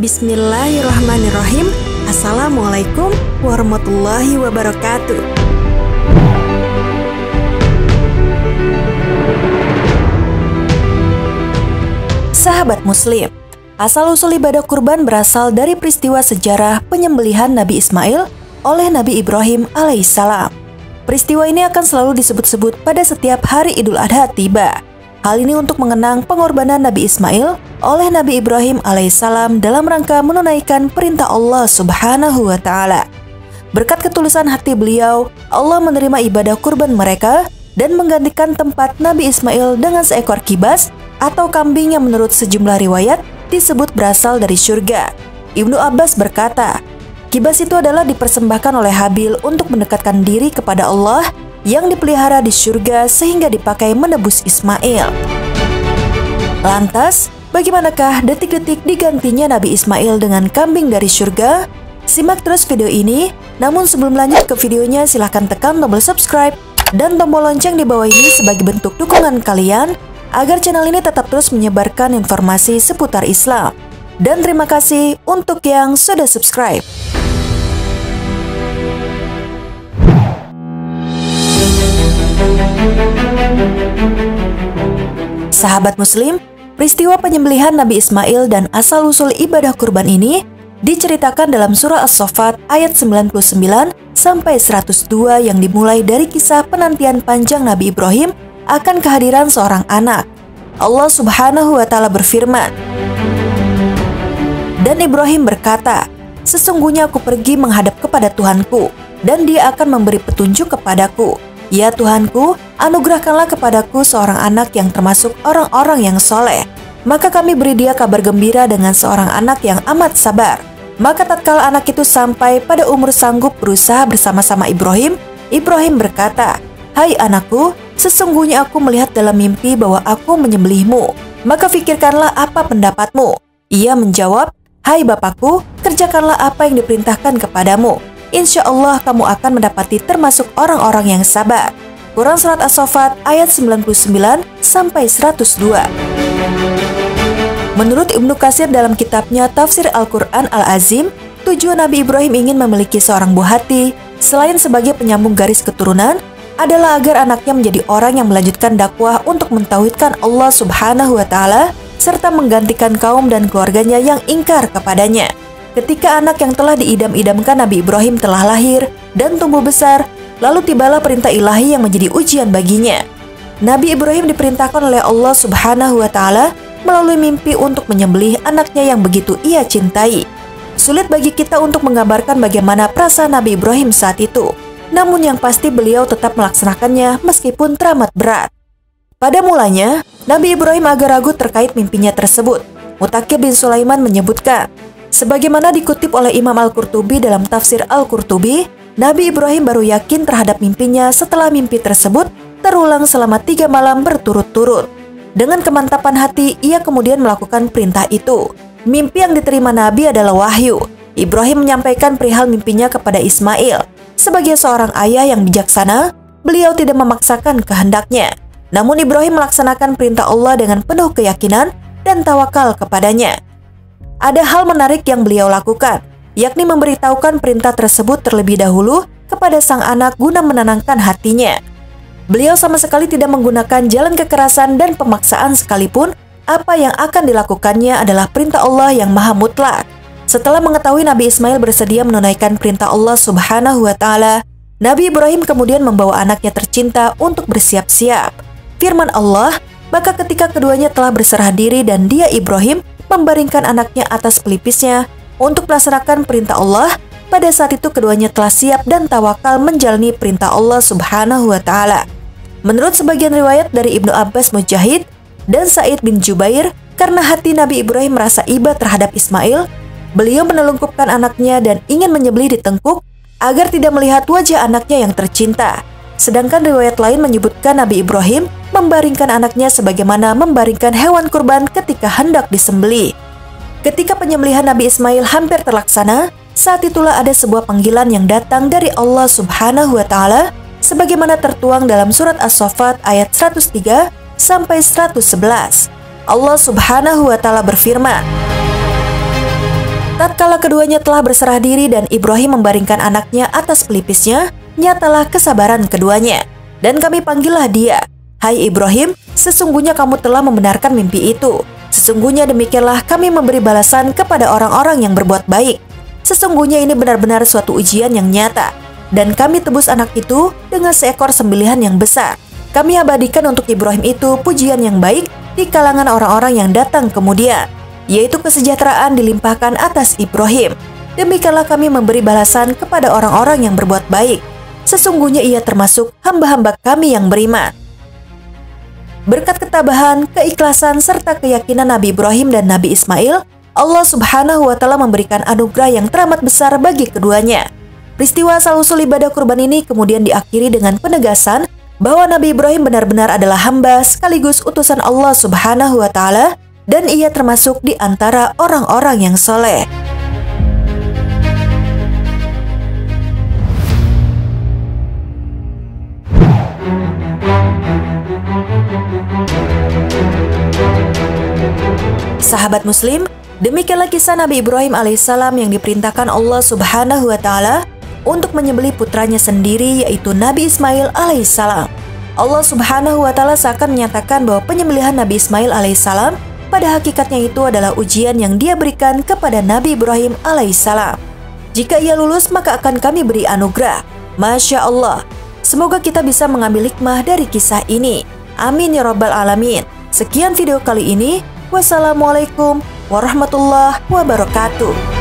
Bismillahirrahmanirrahim. Assalamualaikum warahmatullahi wabarakatuh. Sahabat Muslim, asal-usul ibadah kurban berasal dari peristiwa sejarah penyembelihan Nabi Ismail oleh Nabi Ibrahim alaihissalam. Peristiwa ini akan selalu disebut-sebut pada setiap hari Idul Adha tiba. Hal ini untuk mengenang pengorbanan Nabi Ismail oleh Nabi Ibrahim alaihissalam dalam rangka menunaikan perintah Allah Subhanahu wa Ta'ala. Berkat ketulusan hati beliau, Allah menerima ibadah kurban mereka dan menggantikan tempat Nabi Ismail dengan seekor kibas atau kambing yang menurut sejumlah riwayat disebut berasal dari surga. Ibnu Abbas berkata, kibas itu adalah dipersembahkan oleh Habil untuk mendekatkan diri kepada Allah yang dipelihara di surga sehingga dipakai menebus Ismail. Lantas, bagaimanakah detik-detik digantinya Nabi Ismail dengan kambing dari surga? Simak terus video ini, namun sebelum lanjut ke videonya silahkan tekan tombol subscribe dan tombol lonceng di bawah ini sebagai bentuk dukungan kalian agar channel ini tetap terus menyebarkan informasi seputar Islam. Dan terima kasih untuk yang sudah subscribe. Sahabat Muslim, peristiwa penyembelihan Nabi Ismail dan asal-usul ibadah kurban ini diceritakan dalam surah As-Saffat ayat 99 sampai 102 yang dimulai dari kisah penantian panjang Nabi Ibrahim akan kehadiran seorang anak. Allah Subhanahu wa Ta'ala berfirman, "Dan Ibrahim berkata, sesungguhnya aku pergi menghadap kepada Tuhanku, dan Dia akan memberi petunjuk kepadaku. Ya Tuhanku, anugerahkanlah kepadaku seorang anak yang termasuk orang-orang yang soleh. Maka kami beri dia kabar gembira dengan seorang anak yang amat sabar. Maka tatkala anak itu sampai pada umur sanggup berusaha bersama-sama Ibrahim, Ibrahim berkata, Hai anakku, sesungguhnya aku melihat dalam mimpi bahwa aku menyembelihmu. Maka fikirkanlah apa pendapatmu. Ia menjawab, Hai bapakku, kerjakanlah apa yang diperintahkan kepadamu. Insya Allah kamu akan mendapati termasuk orang-orang yang sabar. Quran Surat As-Saffat ayat 99 sampai 102. Menurut Ibnu Katsir dalam kitabnya Tafsir Al-Quran Al-Azim, tujuan Nabi Ibrahim ingin memiliki seorang buah hati selain sebagai penyambung garis keturunan adalah agar anaknya menjadi orang yang melanjutkan dakwah untuk mentauhidkan Allah Subhanahu wa Ta'ala serta menggantikan kaum dan keluarganya yang ingkar kepadanya. Ketika anak yang telah diidam-idamkan Nabi Ibrahim telah lahir dan tumbuh besar, lalu tibalah perintah ilahi yang menjadi ujian baginya. Nabi Ibrahim diperintahkan oleh Allah Subhanahu wa Ta'ala melalui mimpi untuk menyembelih anaknya yang begitu ia cintai. Sulit bagi kita untuk menggambarkan bagaimana perasaan Nabi Ibrahim saat itu, namun yang pasti beliau tetap melaksanakannya meskipun teramat berat. Pada mulanya, Nabi Ibrahim agak ragu terkait mimpinya tersebut. Mutakir bin Sulaiman menyebutkan, sebagaimana dikutip oleh Imam Al-Qurtubi dalam tafsir Al-Qurtubi, Nabi Ibrahim baru yakin terhadap mimpinya setelah mimpi tersebut terulang selama 3 malam berturut-turut. Dengan kemantapan hati, ia kemudian melakukan perintah itu. Mimpi yang diterima Nabi adalah wahyu. Ibrahim menyampaikan perihal mimpinya kepada Ismail. Sebagai seorang ayah yang bijaksana, beliau tidak memaksakan kehendaknya. Namun Ibrahim melaksanakan perintah Allah dengan penuh keyakinan dan tawakal kepadanya. Ada hal menarik yang beliau lakukan, yakni memberitahukan perintah tersebut terlebih dahulu kepada sang anak guna menenangkan hatinya. Beliau sama sekali tidak menggunakan jalan kekerasan dan pemaksaan sekalipun. Apa yang akan dilakukannya adalah perintah Allah yang maha mutlak. Setelah mengetahui Nabi Ismail bersedia menunaikan perintah Allah Subhanahu wa Ta'ala, Nabi Ibrahim kemudian membawa anaknya tercinta untuk bersiap-siap. Firman Allah, maka ketika keduanya telah berserah diri dan dia Ibrahim membaringkan anaknya atas pelipisnya untuk melaksanakan perintah Allah, pada saat itu keduanya telah siap dan tawakal menjalani perintah Allah Subhanahu wa Ta'ala. Menurut sebagian riwayat dari Ibnu Abbas, Mujahid, dan Sa'id bin Jubair, karena hati Nabi Ibrahim merasa iba terhadap Ismail, beliau menelungkupkan anaknya dan ingin menyembelih di tengkuk agar tidak melihat wajah anaknya yang tercinta. Sedangkan riwayat lain menyebutkan Nabi Ibrahim membaringkan anaknya sebagaimana membaringkan hewan kurban ketika hendak disembelih. Ketika penyembelihan Nabi Ismail hampir terlaksana, saat itulah ada sebuah panggilan yang datang dari Allah Subhanahu wa Ta'ala sebagaimana tertuang dalam surat As-Saffat ayat 103 sampai 111. Allah Subhanahu wa Ta'ala berfirman, Tatkala keduanya telah berserah diri dan Ibrahim membaringkan anaknya atas pelipisnya, nyatalah kesabaran keduanya. Dan kami panggillah dia, "Hai Ibrahim, sesungguhnya kamu telah membenarkan mimpi itu. Sesungguhnya demikianlah kami memberi balasan kepada orang-orang yang berbuat baik. Sesungguhnya ini benar-benar suatu ujian yang nyata. Dan kami tebus anak itu dengan seekor sembelihan yang besar. Kami abadikan untuk Ibrahim itu pujian yang baik di kalangan orang-orang yang datang kemudian, yaitu kesejahteraan dilimpahkan atas Ibrahim. Demikianlah kami memberi balasan kepada orang-orang yang berbuat baik. Sesungguhnya ia termasuk hamba-hamba kami yang beriman." Berkat ketabahan, keikhlasan, serta keyakinan Nabi Ibrahim dan Nabi Ismail, Allah Subhanahu wa Ta'ala memberikan anugerah yang teramat besar bagi keduanya. Peristiwa asal-usul ibadah kurban ini kemudian diakhiri dengan penegasan bahwa Nabi Ibrahim benar-benar adalah hamba sekaligus utusan Allah Subhanahu wa Ta'ala, dan ia termasuk di antara orang-orang yang soleh. Sahabat Muslim, demikianlah kisah Nabi Ibrahim alaihissalam yang diperintahkan Allah Subhanahu wa Ta'ala untuk menyembelih putranya sendiri, yaitu Nabi Ismail alaihissalam. Allah Subhanahu wa Ta'ala seakan menyatakan bahwa penyembelihan Nabi Ismail alaihissalam pada hakikatnya itu adalah ujian yang dia berikan kepada Nabi Ibrahim alaihissalam. Jika ia lulus, maka akan kami beri anugerah. Masya Allah. Semoga kita bisa mengambil hikmah dari kisah ini. Amin ya rabbal alamin. Sekian video kali ini. Wassalamualaikum warahmatullahi wabarakatuh.